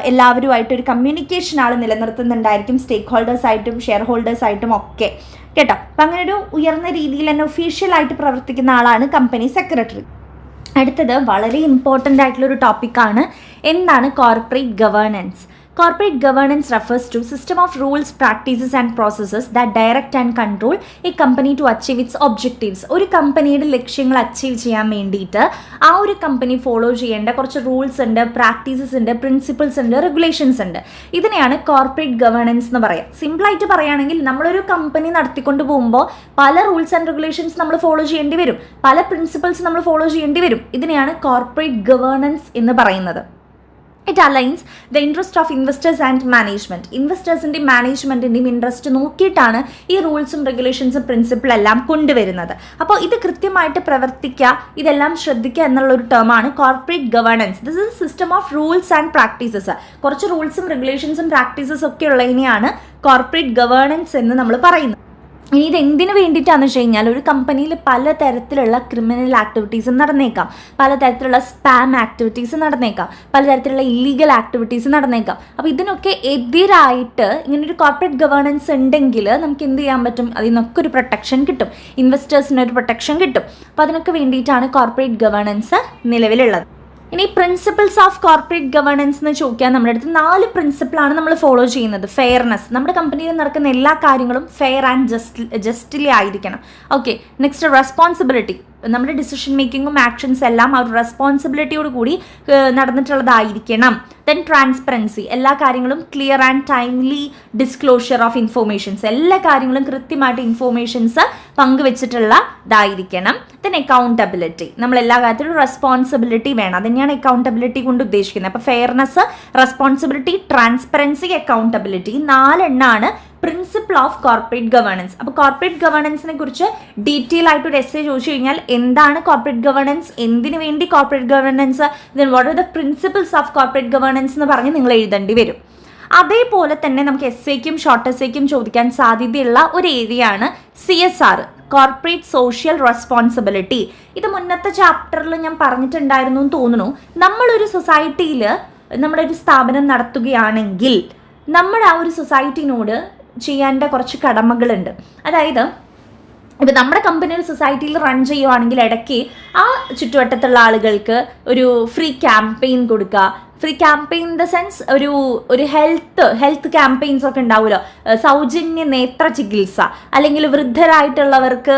എല്ലാവരുമായിട്ടൊരു കമ്മ്യൂണിക്കേഷൻ ആൾ നിലനിർത്തുന്നുണ്ടായിരിക്കും, സ്റ്റേക്ക് ഹോൾഡേഴ്സായിട്ടും ഷെയർ ഹോൾഡേഴ്സായിട്ടും ഒക്കെ കേട്ടോ. അപ്പം അങ്ങനെ ഒരു ഉയർന്ന രീതിയിൽ തന്നെ ഒഫീഷ്യലായിട്ട് പ്രവർത്തിക്കുന്ന ആളാണ് കമ്പനി സെക്രട്ടറി. അടുത്തത് വളരെ ഇമ്പോർട്ടൻ്റ് ആയിട്ടുള്ളൊരു ടോപ്പിക്കാണ്, എന്താണ് corporate governance. Corporate governance refers to system of rules, practices and processes that direct and control a company to achieve its objectives. ഒരു കമ്പനിയുടെ ലക്ഷ്യങ്ങൾ അച്ചീവ് ചെയ്യാൻ വേണ്ടിയിട്ട് ആ ഒരു കമ്പനി ഫോളോ ചെയ്യേണ്ട കുറച്ച് റൂൾസ് ഉണ്ട്, പ്രാക്ടീസസ് ഉണ്ട്, പ്രിൻസിപ്പിൾസ് ഉണ്ട്, റെഗുലേഷൻസ് ഉണ്ട്. ഇതിനെയാണ് കോർപ്പറേറ്റ് ഗവേണൻസ് എന്ന് പറയുക. സിമ്പിളായിട്ട് പറയുകയാണെങ്കിൽ നമ്മളൊരു കമ്പനി നടത്തിക്കൊണ്ട് പോകുമ്പോൾ പല റൂൾസ് ആൻഡ് റെഗുലേഷൻസ് നമ്മൾ ഫോളോ ചെയ്യേണ്ടി വരും, പല പ്രിൻസിപ്പിൾസ് നമ്മൾ ഫോളോ ചെയ്യേണ്ടി വരും. ഇതിനെയാണ് കോർപ്പറേറ്റ് ഗവേണൻസ് എന്ന് പറയുന്നത്. It aligns the interest of investors and management. ഇൻവെസ്റ്റേഴ്സിൻ്റെയും മാനേജ്മെൻറ്റിൻ്റെയും ഇൻട്രസ്റ്റ് നോക്കിയിട്ടാണ് ഈ റൂൾസും റെഗുലേഷൻസും പ്രിൻസിപ്പിൾ എല്ലാം കൊണ്ടുവരുന്നത്. അപ്പോൾ ഇത് കൃത്യമായിട്ട് പ്രവർത്തിക്കുക, ഇതെല്ലാം ശ്രദ്ധിക്കുക എന്നുള്ളൊരു ടേമാണ് corporate governance. This is system of rules and practices. കുറച്ച് റൂൾസും റെഗുലേഷൻസും പ്രാക്ടീസസും ഒക്കെ ഉള്ളതിനെയാണ് കോർപ്പറേറ്റ് ഗവേണൻസ് എന്ന് നമ്മൾ പറയുന്നത്. ഇനി ഇത് എന്തിനു വേണ്ടിയിട്ടാണെന്ന് വെച്ച് കഴിഞ്ഞാൽ ഒരു കമ്പനിയിൽ പലതരത്തിലുള്ള ക്രിമിനൽ ആക്ടിവിറ്റീസ് നടന്നേക്കാം, പലതരത്തിലുള്ള സ്പാം ആക്ടിവിറ്റീസ് നടന്നേക്കാം, പലതരത്തിലുള്ള ഇല്ലീഗൽ ആക്ടിവിറ്റീസ് നടന്നേക്കാം. അപ്പോൾ ഇതിനൊക്കെ എതിരായിട്ട് ഇങ്ങനൊരു കോർപ്പറേറ്റ് ഗവേണൻസ് ഉണ്ടെങ്കിൽ നമുക്ക് എന്ത് ചെയ്യാൻ പറ്റും, അതിൽ നിന്നൊക്കെ ഒരു പ്രൊട്ടക്ഷൻ കിട്ടും, ഇൻവെസ്റ്റേഴ്സിനൊരു പ്രൊട്ടക്ഷൻ കിട്ടും. അപ്പോൾ അതിനൊക്കെ വേണ്ടിയിട്ടാണ് കോർപ്പറേറ്റ് ഗവേണൻസ് നിലവിലുള്ളത്. ഇനി പ്രിൻസിപ്പിൾസ് ഓഫ് കോർപ്പറേറ്റ് ഗവേണൻസ് എന്ന് ചോദിക്കാൻ നമ്മുടെ അടുത്ത് 4 പ്രിൻസിപ്പിളാണ് നമ്മൾ ഫോളോ ചെയ്യുന്നത്. ഫെയർനെസ്, നമ്മുടെ കമ്പനിയിൽ നടക്കുന്ന എല്ലാ കാര്യങ്ങളും ഫെയർ ആൻഡ് ജസ്റ്റിലി ആയിരിക്കണം. ഓക്കെ. നെക്സ്റ്റ് റെസ്പോൺസിബിലിറ്റി, നമ്മുടെ ഡിസിഷൻ മേക്കിങ്ങും ആക്ഷൻസ് എല്ലാം ആ ഒരു റെസ്പോൺസിബിലിറ്റിയോട് കൂടി നടന്നിട്ടുള്ളതായിരിക്കണം. ദെൻ ട്രാൻസ്പെറൻസി, എല്ലാ കാര്യങ്ങളും clear and timely disclosure of informations, എല്ലാ കാര്യങ്ങളും കൃത്യമായിട്ട് ഇൻഫോർമേഷൻസ് പങ്കുവെച്ചിട്ടുള്ളതായിരിക്കണം. ദെൻ അക്കൗണ്ടബിലിറ്റി, നമ്മൾ എല്ലാ കാര്യത്തിലും റെസ്പോൺസിബിലിറ്റി വേണം, അതന്നെയാണ് അക്കൗണ്ടബിലിറ്റി കൊണ്ട് ഉദ്ദേശിക്കുന്നത്. അപ്പോൾ ഫെയർനെസ്, റെസ്പോൺസിബിലിറ്റി, ട്രാൻസ്പെറൻസി, അക്കൗണ്ടബിലിറ്റി, 4 എണ്ണമാണ് പ്രിൻസിപ്പിൾ ഓഫ് കോർപ്പറേറ്റ് ഗവേണൻസ്. അപ്പോൾ കോർപ്പറേറ്റ് ഗവേണൻസിനെ കുറിച്ച് ഡീറ്റെയിൽ ആയിട്ട് ഒരു എസ്സേ ചോദിച്ചു കഴിഞ്ഞാൽ എന്താണ് കോർപ്പറേറ്റ് ഗവേണൻസ്, എന്തിനു വേണ്ടി corporate governance, then what are the principles of corporate governance എന്ന് പറഞ്ഞ് നിങ്ങൾ എഴുതേണ്ടി വരും. അതേപോലെ തന്നെ നമുക്ക് എസ്സേക്കും ഷോർട്ട് എസ്സേക്കും ചോദിക്കാൻ സാധ്യതയുള്ള ഒരു ഏരിയയാണ് CSR, കോർപ്പറേറ്റ് സോഷ്യൽ റെസ്പോൺസിബിലിറ്റി. ഇത് മുന്നത്തെ ചാപ്റ്ററിൽ ഞാൻ പറഞ്ഞിട്ടുണ്ടായിരുന്നു എന്ന് തോന്നുന്നു. നമ്മളൊരു സൊസൈറ്റിയിൽ നമ്മുടെ ഒരു സ്ഥാപനം നടത്തുകയാണെങ്കിൽ നമ്മൾ ആ ഒരു സൊസൈറ്റിനോട് ചെയ്യേണ്ട കുറച്ച് കടമകളുണ്ട്. അതായത് ഇപ്പം നമ്മുടെ കമ്പനി ഒരു സൊസൈറ്റിയിൽ റൺ ചെയ്യുവാണെങ്കിൽ ഇടയ്ക്ക് ആ ചുറ്റുവട്ടത്തുള്ള ആളുകൾക്ക് ഒരു ഫ്രീ ക്യാമ്പയിൻ കൊടുക്കുക. Free campaign in the sense ഒരു ഹെൽത്ത് ക്യാമ്പയിൻസ് ഒക്കെ ഉണ്ടാവുമല്ലോ, സൗജന്യ നേത്ര ചികിത്സ, അല്ലെങ്കിൽ വൃദ്ധരായിട്ടുള്ളവർക്ക്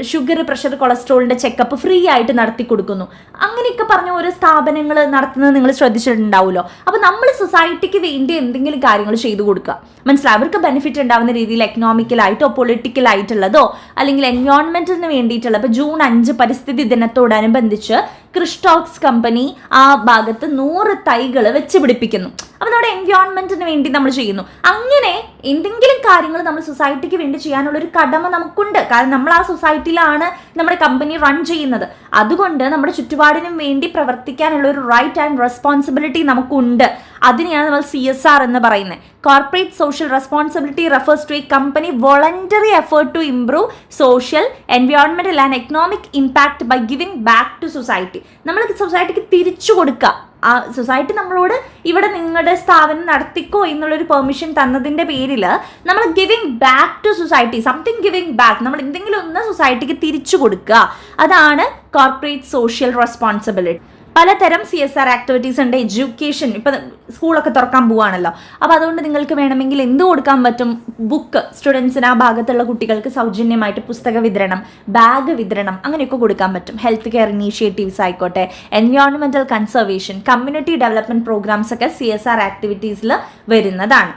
ഷുഗർ, പ്രഷർ, കൊളസ്ട്രോളിൻ്റെ ചെക്കപ്പ് ഫ്രീ ആയിട്ട് നടത്തി കൊടുക്കുന്നു. അങ്ങനെയൊക്കെ പറഞ്ഞ ഓരോ സ്ഥാപനങ്ങൾ നടത്തുന്നത് നിങ്ങൾ ശ്രദ്ധിച്ചിട്ടുണ്ടാവുമല്ലോ. അപ്പോൾ നമ്മൾ സൊസൈറ്റിക്ക് വേണ്ടി എന്തെങ്കിലും കാര്യങ്ങൾ ചെയ്തു കൊടുക്കുക, മനസ്സിലായി, അവർക്ക് ബെനിഫിറ്റ് ഉണ്ടാവുന്ന രീതിയിൽ എക്കണോമിക്കലായിട്ടോ പൊളിറ്റിക്കലായിട്ടുള്ളതോ അല്ലെങ്കിൽ എൻവയോൺമെൻറ്റിന് വേണ്ടിയിട്ടുള്ള. ഇപ്പോൾ June 5 പരിസ്ഥിതി ദിനത്തോടനുബന്ധിച്ച് ക്രിസ്റ്റോക്സ് കമ്പനി ആ ഭാഗത്ത് 100 തൈകൾ വെച്ച് പിടിപ്പിക്കുന്നു. അപ്പോൾ നമ്മുടെ എൻവയോൺമെൻറ്റിന് വേണ്ടി നമ്മൾ ചെയ്യുന്നു. അങ്ങനെ എന്തെങ്കിലും കാര്യങ്ങൾ നമ്മൾ സൊസൈറ്റിക്ക് വേണ്ടി ചെയ്യാനുള്ളൊരു കടമ നമുക്കുണ്ട്. കാരണം നമ്മൾ ആ സൊസൈറ്റിയിലാണ് നമ്മുടെ കമ്പനി റൺ ചെയ്യുന്നത്. അതുകൊണ്ട് നമ്മുടെ ചുറ്റുപാടിനും വേണ്ടി പ്രവർത്തിക്കാനുള്ള ഒരു റൈറ്റ് ആൻഡ് റെസ്പോൺസിബിലിറ്റി നമുക്കുണ്ട്. അതിനെയാണ് നമ്മൾ CSR എന്ന് പറയുന്നത്. Corporate social responsibility refers to a company voluntary effort to improve social, എൻവയോൺമെന്റൽ and economic impact by giving back to society. നമ്മൾ സൊസൈറ്റിക്ക് തിരിച്ചു കൊടുക്കുക. ആ സൊസൈറ്റി നമ്മളോട് ഇവിടെ നിങ്ങളുടെ സ്ഥാപനം നടത്തിക്കോ എന്നുള്ളൊരു പെർമിഷൻ തന്നതിൻ്റെ പേരിൽ നമ്മൾ giving back to society, something giving back, നമ്മൾ എന്തെങ്കിലും ഒന്ന് സൊസൈറ്റിക്ക് തിരിച്ചു കൊടുക്കുക. അതാണ് കോർപ്പറേറ്റ് സോഷ്യൽ റെസ്പോൺസിബിലിറ്റി. പലതരം CSR ആക്ടിവിറ്റീസ് ഉണ്ട്. എഡ്യൂക്കേഷൻ, ഇപ്പം സ്കൂളൊക്കെ തുറക്കാൻ പോവാണല്ലോ, അപ്പോൾ അതുകൊണ്ട് നിങ്ങൾക്ക് വേണമെങ്കിൽ എന്ത് കൊടുക്കാൻ പറ്റും? ബുക്ക്, സ്റ്റുഡൻസിന് ആ ഭാഗത്തുള്ള കുട്ടികൾക്ക് സൗജന്യമായിട്ട് പുസ്തക വിതരണം, ബാഗ് വിതരണം, അങ്ങനെയൊക്കെ കൊടുക്കാൻ പറ്റും. ഹെൽത്ത് കെയർ ഇനീഷ്യേറ്റീവ്സ് ആയിക്കോട്ടെ, environmental conservation, community development programs ഒക്കെ CSR ആക്ടിവിറ്റീസിൽ വരുന്നതാണ്.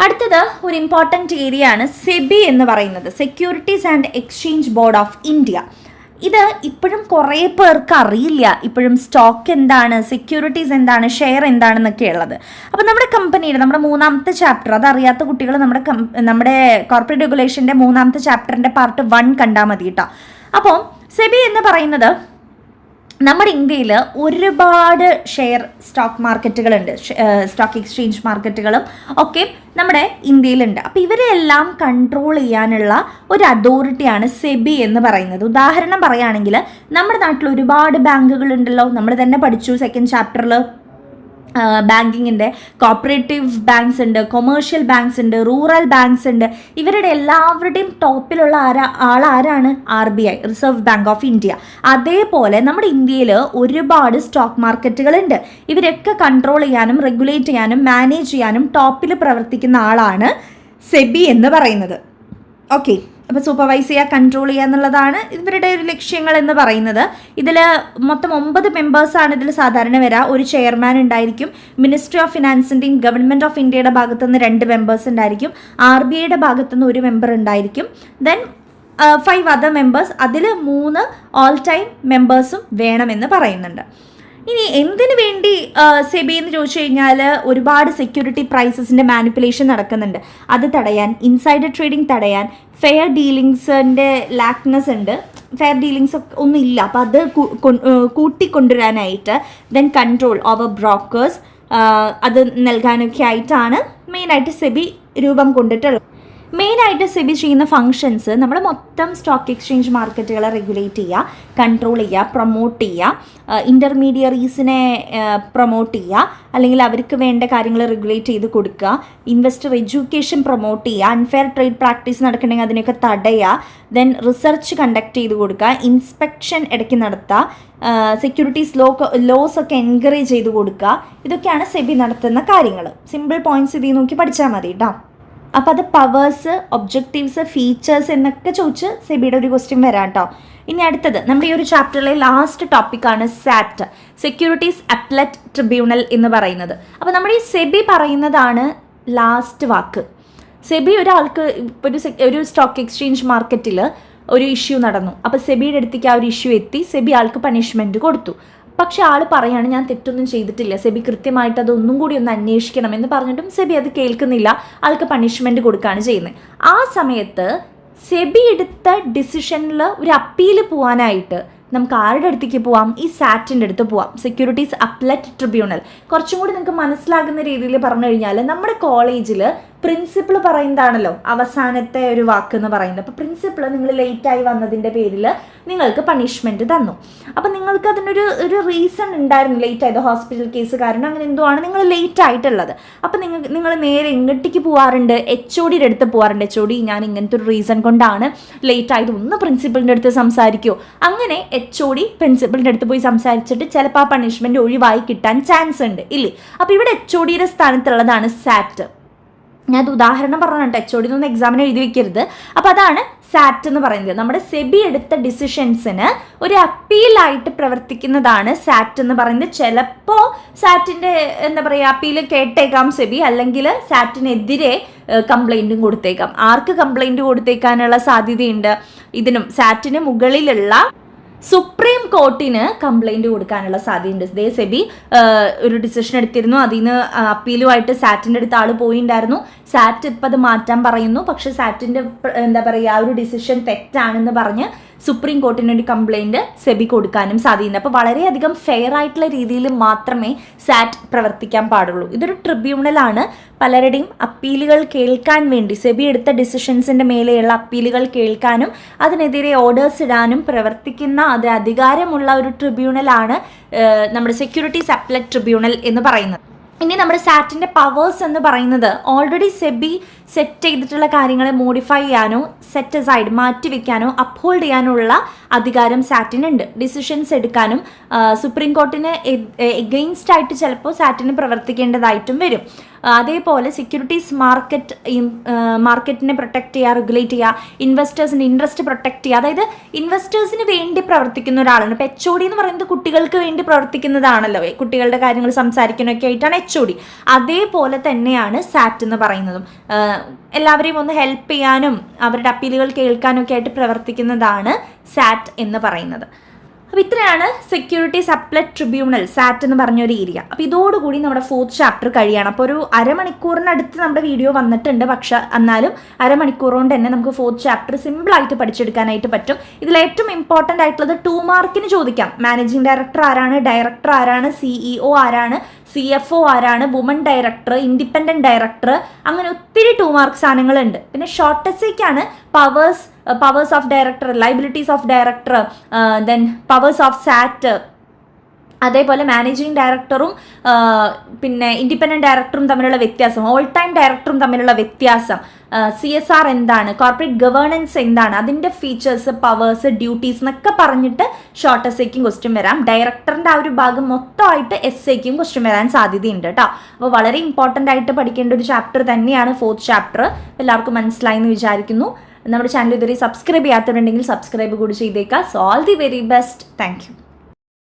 അടുത്തത് ഒരു ഇമ്പോർട്ടൻറ്റ് ഏരിയ ആണ് സെബി എന്ന് പറയുന്നത്, securities and exchange board of India. ഇത് ഇപ്പോഴും കുറേ പേർക്ക് അറിയില്ല, ഇപ്പോഴും സ്റ്റോക്ക് എന്താണ്, സെക്യൂരിറ്റീസ് എന്താണ്, ഷെയർ എന്താണെന്നൊക്കെ ഉള്ളത്. അപ്പോൾ നമ്മുടെ കമ്പനിയുടെ നമ്മുടെ 3ാമത്തെ ചാപ്റ്റർ, അതറിയാത്ത കുട്ടികൾ നമ്മുടെ കോർപ്പറേറ്റ് റെഗുലേഷൻ്റെ 3ാമത്തെ ചാപ്റ്ററിൻ്റെ പാർട്ട് 1 കണ്ടാൽ മതി കേട്ടോ. അപ്പോൾ സെബി എന്ന് പറയുന്നത് നമ്മുടെ ഇന്ത്യയിൽ ഒരുപാട് ഷെയർ സ്റ്റോക്ക് മാർക്കറ്റുകളുണ്ട്, സ്റ്റോക്ക് എക്സ്ചേഞ്ച് മാർക്കറ്റുകളും ഒക്കെ നമ്മുടെ ഇന്ത്യയിലുണ്ട്. അപ്പോൾ ഇവരെല്ലാം കൺട്രോൾ ചെയ്യാനുള്ള ഒരു അതോറിറ്റിയാണ് സെബി എന്ന് പറയുന്നത്. ഉദാഹരണം പറയുകയാണെങ്കിൽ നമ്മുടെ നാട്ടിൽ ഒരുപാട് ബാങ്കുകളുണ്ടല്ലോ, നമ്മൾ തന്നെ പഠിച്ചു 2nd ചാപ്റ്ററിൽ. ബാങ്കിങ്ങിൻ്റെ കോപ്പറേറ്റീവ് ബാങ്ക്സ് ഉണ്ട്, കൊമേഴ്ഷ്യൽ ബാങ്ക്സ് ഉണ്ട്, റൂറൽ ബാങ്ക്സ് ഉണ്ട്. ഇവരുടെ എല്ലാവരുടെയും ടോപ്പിലുള്ള ആളാരാണ്? RBI, reserve bank of India. അതേപോലെ നമ്മുടെ ഇന്ത്യയിൽ ഒരുപാട് സ്റ്റോക്ക് മാർക്കറ്റുകളുണ്ട്. ഇവരൊക്കെ കൺട്രോൾ ചെയ്യാനും റെഗുലേറ്റ് ചെയ്യാനും മാനേജ് ചെയ്യാനും ടോപ്പിൽ പ്രവർത്തിക്കുന്ന ആളാണ് സെബി എന്ന് പറയുന്നത്. ഓക്കെ, അപ്പോൾ സൂപ്പർവൈസ് ചെയ്യുക, കൺട്രോൾ ചെയ്യുക എന്നുള്ളതാണ് ഇവരുടെ ഒരു ലക്ഷ്യങ്ങൾ എന്ന് പറയുന്നത്. ഇതിൽ മൊത്തം 9 മെമ്പേഴ്സാണ് ഇതിൽ സാധാരണ വരിക. ഒരു ചെയർമാൻ ഉണ്ടായിരിക്കും. മിനിസ്ട്രി ഓഫ് ഫിനാൻസിൻ്റെയും ഗവൺമെൻറ് ഓഫ് ഇന്ത്യയുടെ ഭാഗത്തുനിന്ന് 2 മെമ്പേഴ്സ് ഉണ്ടായിരിക്കും. RBIയുടെ ഭാഗത്തുനിന്ന് 1 മെമ്പർ ഉണ്ടായിരിക്കും. ദെൻ 5 അതർ മെമ്പേഴ്സ്, അതിൽ 3 ഓൾ ടൈം മെമ്പേഴ്സും വേണമെന്ന് പറയുന്നുണ്ട്. ഇനി എന്തിനു വേണ്ടി സെബി എന്ന് ചോദിച്ചു കഴിഞ്ഞാൽ, ഒരുപാട് സെക്യൂരിറ്റി പ്രൈസസിൻ്റെ മാനിപ്പുലേഷൻ നടക്കുന്നുണ്ട്. അത് തടയാൻ, ഇൻസൈഡർ ട്രേഡിംഗ് തടയാൻ, ഫെയർ ഡീലിങ്സിൻ്റെ ലാക്നെസ് ഉണ്ട്, ഫെയർ ഡീലിങ്സ് ഒന്നും ഇല്ല, അപ്പോൾ അത് കൂട്ടിക്കൊണ്ടുവരാനായിട്ട്, ദെൻ കൺട്രോൾ ഓവർ ബ്രോക്കേഴ്സ്, അത് നൽകാനൊക്കെ ആയിട്ടാണ് മെയിനായിട്ട് സെബി രൂപം കൊണ്ടിട്ടുള്ളത്. മെയിനായിട്ട് സെബി ചെയ്യുന്ന ഫങ്ഷൻസ് നമ്മൾ മൊത്തം സ്റ്റോക്ക് എക്സ്ചേഞ്ച് മാർക്കറ്റുകളെ റെഗുലേറ്റ് ചെയ്യുക, കൺട്രോൾ ചെയ്യുക, പ്രൊമോട്ട് ചെയ്യുക, ഇൻ്റർമീഡിയറീസിനെ പ്രൊമോട്ട് ചെയ്യുക, അല്ലെങ്കിൽ അവർക്ക് വേണ്ട കാര്യങ്ങൾ റെഗുലേറ്റ് ചെയ്ത് കൊടുക്കുക, ഇൻവെസ്റ്റർ എഡ്യൂക്കേഷൻ പ്രൊമോട്ട് ചെയ്യുക, അൺഫെയർ ട്രേഡ് പ്രാക്ടീസ് നടക്കണമെങ്കിൽ അതിനെയൊക്കെ തടയുക, ദെൻ റിസർച്ച് കണ്ടക്ട് ചെയ്ത് കൊടുക്കുക, ഇൻസ്പെക്ഷൻ ഇടയ്ക്ക് നടത്തുക, സെക്യൂരിറ്റീസ് ലോസ് ഒക്കെ എൻകറേജ് ചെയ്ത് കൊടുക്കുക. ഇതൊക്കെയാണ് സെബി നടത്തുന്ന കാര്യങ്ങൾ. സിമ്പിൾ പോയിന്റ്സ് ഇതിൽ നോക്കി പഠിച്ചാൽ മതി കേട്ടോ. അപ്പോൾ അത് പവേഴ്സ്, ഒബ്ജക്റ്റീവ്സ്, ഫീച്ചേഴ്സ് എന്നൊക്കെ ചോദിച്ച് സെബിയുടെ ഒരു ക്വസ്റ്റ്യൻ വരാം കേട്ടോ. ഇനി അടുത്തത് നമ്മുടെ ഈ ഒരു ചാപ്റ്ററിലെ ലാസ്റ്റ് ടോപ്പിക്കാണ് സാറ്റ്, സെക്യൂരിറ്റീസ് അപ്പലറ്റ് ട്രിബ്യൂണൽ എന്ന് പറയുന്നത്. അപ്പോൾ നമ്മുടെ ഈ സെബി പറയുന്നതാണ് ലാസ്റ്റ് വാക്ക്. സെബി ഒരാൾക്ക് ഒരു സ്റ്റോക്ക് എക്സ്ചേഞ്ച് മാർക്കറ്റിൽ ഒരു ഇഷ്യൂ നടന്നു. അപ്പോൾ സെബിയുടെ അടുത്തേക്ക് ആ ഒരു ഇഷ്യൂ എത്തി, സെബി ആൾക്ക് പണിഷ്മെൻറ്റ് കൊടുത്തു. പക്ഷെ ആൾ പറയാണ് ഞാൻ തെറ്റൊന്നും ചെയ്തിട്ടില്ല, സെബി കൃത്യമായിട്ട് അതൊന്നും കൂടി ഒന്ന് അന്വേഷിക്കണം എന്ന് പറഞ്ഞിട്ടും സെബി അത് കേൾക്കുന്നില്ല, ആൾക്ക് പണിഷ്മെൻറ്റ് കൊടുക്കുകയാണ് ചെയ്യുന്നത്. ആ സമയത്ത് സെബി എടുത്ത ഡിസിഷനിൽ ഒരു അപ്പീൽ പോകാനായിട്ട് നമുക്ക് ആരുടെ അടുത്തേക്ക് പോവാം? ഈ സാറ്റിൻ്റെ അടുത്ത് പോവാം, സെക്യൂരിറ്റീസ് അപ്പലറ്റ് ട്രിബ്യൂണൽ. കുറച്ചും കൂടി നിങ്ങൾക്ക് മനസ്സിലാകുന്ന രീതിയിൽ പറഞ്ഞു കഴിഞ്ഞാൽ, നമ്മുടെ കോളേജിൽ പ്രിൻസിപ്പിൾ പറയുന്നതാണല്ലോ അവസാനത്തെ ഒരു വാക്ക് എന്ന് പറയുന്നത്. അപ്പോൾ പ്രിൻസിപ്പിൾ നിങ്ങൾ ലേറ്റായി വന്നതിൻ്റെ പേരിൽ നിങ്ങൾക്ക് പണിഷ്മെൻറ്റ് തന്നു. അപ്പോൾ നിങ്ങൾക്ക് അതിനൊരു റീസൺ ഉണ്ടായിരുന്നു, ലേറ്റ് ആയത് ഹോസ്പിറ്റൽ കേസ് കാരണം അങ്ങനെ എന്തോ ആണ് നിങ്ങൾ ലേറ്റ് ആയിട്ടുള്ളത്. അപ്പോൾ നിങ്ങൾ നേരെ എങ്ങോട്ടേക്ക് പോകാറുണ്ട്? HOD അടുത്ത് പോകാറുണ്ട്. HOD ഞാൻ ഇങ്ങനത്തെ ഒരു റീസൺ കൊണ്ടാണ് ലേറ്റ് ആയത്, ഒന്ന് പ്രിൻസിപ്പളിൻ്റെ അടുത്ത് സംസാരിക്കുമോ? അങ്ങനെ HOD പ്രിൻസിപ്പളിൻ്റെ അടുത്ത് പോയി സംസാരിച്ചിട്ട് ചിലപ്പോൾ ആ പണിഷ്മെൻറ്റ് ഒഴിവായി കിട്ടാൻ ചാൻസ് ഉണ്ട് ഇല്ലേ? അപ്പോൾ ഇവിടെ HODയുടെ സ്ഥാനത്തുള്ളതാണ് സാറ്റ്. ഞാൻ അത് ഉദാഹരണം പറഞ്ഞിട്ട് HOD ഒന്നും എക്സാമിന് എഴുതി വെക്കരുത്. അപ്പോൾ അതാണ് സാറ്റ് എന്ന് പറയുന്നത്. നമ്മുടെ സെബി എടുത്ത ഡിസിഷൻസിന് ഒരു അപ്പീലായിട്ട് പ്രവർത്തിക്കുന്നതാണ് സാറ്റ് എന്ന് പറയുന്നത്. ചിലപ്പോൾ സാറ്റിൻ്റെ എന്താ പറയുക അപ്പീൽ കേട്ടേക്കാം സെബി, അല്ലെങ്കിൽ സാറ്റിനെതിരെ കംപ്ലൈൻറ്റും കൊടുത്തേക്കാം. ആർക്ക് കംപ്ലൈൻറ്റ് കൊടുത്തേക്കാനുള്ള സാധ്യതയുണ്ട്? ഇതിനും സാറ്റിന് മുകളിലുള്ള സുപ്രീം കോർട്ടിന് കംപ്ലൈൻറ്റ് കൊടുക്കാനുള്ള സാധ്യതയുണ്ട്. ഇതേ സെബി ഒരു ഡിസിഷൻ എടുത്തിരുന്നു, അതിൽ നിന്ന് അപ്പീലുമായിട്ട് സാറ്റിൻ്റെ അടുത്ത് ആൾ പോയിണ്ടായിരുന്നു. സാറ്റ് ഇപ്പം അത് മാറ്റാൻ പറയുന്നു, പക്ഷെ സാറ്റിൻ്റെ എന്താ പറയുക ആ ഒരു ഡിസിഷൻ തെറ്റാണെന്ന് പറഞ്ഞ് സുപ്രീം കോർട്ടിന് ഒരു കംപ്ലൈൻറ്റ് സെബി കൊടുക്കാനും സാധ്യതയുണ്ട്. അപ്പോൾ വളരെയധികം ഫെയർ ആയിട്ടുള്ള രീതിയിൽ മാത്രമേ സാറ്റ് പ്രവർത്തിക്കാൻ പാടുള്ളൂ. ഇതൊരു ട്രിബ്യൂണലാണ്. പലരുടെയും അപ്പീലുകൾ കേൾക്കാൻ വേണ്ടി, സെബി എടുത്ത ഡിസിഷൻസിൻ്റെ മേലെയുള്ള അപ്പീലുകൾ കേൾക്കാനും അതിനെതിരെ ഓർഡേഴ്സ് ഇടാനും പ്രവർത്തിക്കുന്ന അത് അധികാരമുള്ള ഒരു ട്രിബ്യൂണലാണ് നമ്മുടെ സെക്യൂരിറ്റീസ് അപ്പലറ്റ് ട്രിബ്യൂണൽ എന്ന് പറയുന്നത്. ഇനി നമ്മുടെ സാറ്റിൻ്റെ പവേഴ്സ് എന്ന് പറയുന്നത് ഓൾറെഡി സെബി സെറ്റ് ചെയ്തിട്ടുള്ള കാര്യങ്ങളെ മോഡിഫൈ ചെയ്യാനോ സെറ്റ് അസൈഡ് മാറ്റിവെക്കാനോ അപ്ഹോൾഡ് ചെയ്യാനുള്ള അധികാരം സാറ്റിനുണ്ട്. ഡിസിഷൻസ് എടുക്കാനും സുപ്രീം കോർട്ടിന് എഗെയിൻസ്റ്റ് ആയിട്ട് ചിലപ്പോൾ സാറ്റിന് പ്രവർത്തിക്കേണ്ടതായിട്ടും വരും. അതേപോലെ സെക്യൂരിറ്റീസ് മാർക്കറ്റിനെ പ്രൊട്ടക്റ്റ് ചെയ്യുക, റെഗുലേറ്റ് ചെയ്യുക, ഇൻവെസ്റ്റേഴ്സിൻ്റെ ഇൻട്രസ്റ്റ് പ്രൊട്ടക്റ്റ് ചെയ്യുക. അതായത് ഇൻവെസ്റ്റേഴ്സിന് വേണ്ടി പ്രവർത്തിക്കുന്ന ഒരാളാണ്. ഇപ്പോൾ HOD എന്ന് പറയുന്നത് കുട്ടികൾക്ക് വേണ്ടി പ്രവർത്തിക്കുന്നതാണല്ലോ, കുട്ടികളുടെ കാര്യങ്ങൾ സംസാരിക്കാനൊക്കെ ആയിട്ടാണ് HOD. അതേപോലെ തന്നെയാണ് സാറ്റ് എന്ന് പറയുന്നതും. എല്ലാവരെയും ഒന്ന് ഹെൽപ്പ് ചെയ്യാനും അവരുടെ അപ്പീലുകൾ കേൾക്കാനൊക്കെ ആയിട്ട് പ്രവർത്തിക്കുന്നതാണ് സാറ്റ് എന്ന് പറയുന്നത്. അപ്പോൾ ഇത്രയാണ് സെക്യൂരിറ്റീസ് അപ്പലറ്റ് ട്രിബ്യൂണൽ, സാറ്റ് എന്ന് പറഞ്ഞൊരു ഏരിയ. അപ്പോൾ ഇതോടുകൂടി നമ്മുടെ 4th ചാപ്റ്റർ കഴിയാണ്. അപ്പോൾ ഒരു അരമണിക്കൂറിനടുത്ത് നമ്മുടെ വീഡിയോ വന്നിട്ടുണ്ട്. പക്ഷെ എന്നാലും അരമണിക്കൂർ കൊണ്ട് തന്നെ നമുക്ക് 4th ചാപ്റ്റർ സിമ്പിളായിട്ട് പഠിച്ചെടുക്കാനായിട്ട് പറ്റും. ഇതിൽ ഏറ്റവും ഇമ്പോർട്ടൻ്റ് ആയിട്ടുള്ളത് 2 മാർക്കിന് ചോദിക്കാം. മാനേജിംഗ് ഡയറക്ടർ ആരാണ്, ഡയറക്ടർ ആരാണ്, CEO ആരാണ്, CFO ആരാണ്, വുമൺ ഡയറക്ടർ, ഇൻഡിപെൻഡൻറ്റ് ഡയറക്ടർ, അങ്ങനെ ഒത്തിരി 2 മാർക്ക് സാധനങ്ങളുണ്ട്. പിന്നെ ഷോർട്ട് എസ്സേക്കാണ് powers of director, liabilities of director, then powers of sat, അതേപോലെ മാനേജിങ് ഡയറക്ടറും പിന്നെ ഇൻഡിപെൻഡൻറ്റ് ഡയറക്ടറും തമ്മിലുള്ള വ്യത്യാസം, ഓൾ ടൈം ഡയറക്ടറും തമ്മിലുള്ള വ്യത്യാസം, CSR എന്താണ്, കോർപ്പറേറ്റ് ഗവേണൻസ് എന്താണ്, അതിൻ്റെ ഫീച്ചേഴ്സ്, പവേഴ്സ്, ഡ്യൂട്ടീസ് എന്നൊക്കെ പറഞ്ഞിട്ട് ഷോർട്ട് എസ്സേക്കും ക്വസ്റ്റ്യൻ വരാം. ഡയറക്ടറിൻ്റെ ആ ഒരു ഭാഗം മൊത്തമായിട്ട് എസ്സേക്കും ക്വസ്റ്റ്യൻ വരാൻ സാധ്യതയുണ്ട് കേട്ടോ. അപ്പോൾ വളരെ ഇമ്പോർട്ടൻ്റ് ആയിട്ട് പഠിക്കേണ്ട ഒരു ചാപ്റ്റർ തന്നെയാണ് 4th ചാപ്റ്റർ. എല്ലാവർക്കും മനസ്സിലായി എന്ന് വിചാരിക്കുന്നു. നമ്മുടെ ചാനൽ ഇതുവരെ സബ്സ്ക്രൈബ് ചെയ്യാത്തവരുണ്ടെങ്കിൽ സബ്സ്ക്രൈബ് കൂടി ചെയ്തേക്കാം. So all the very best. Thank you.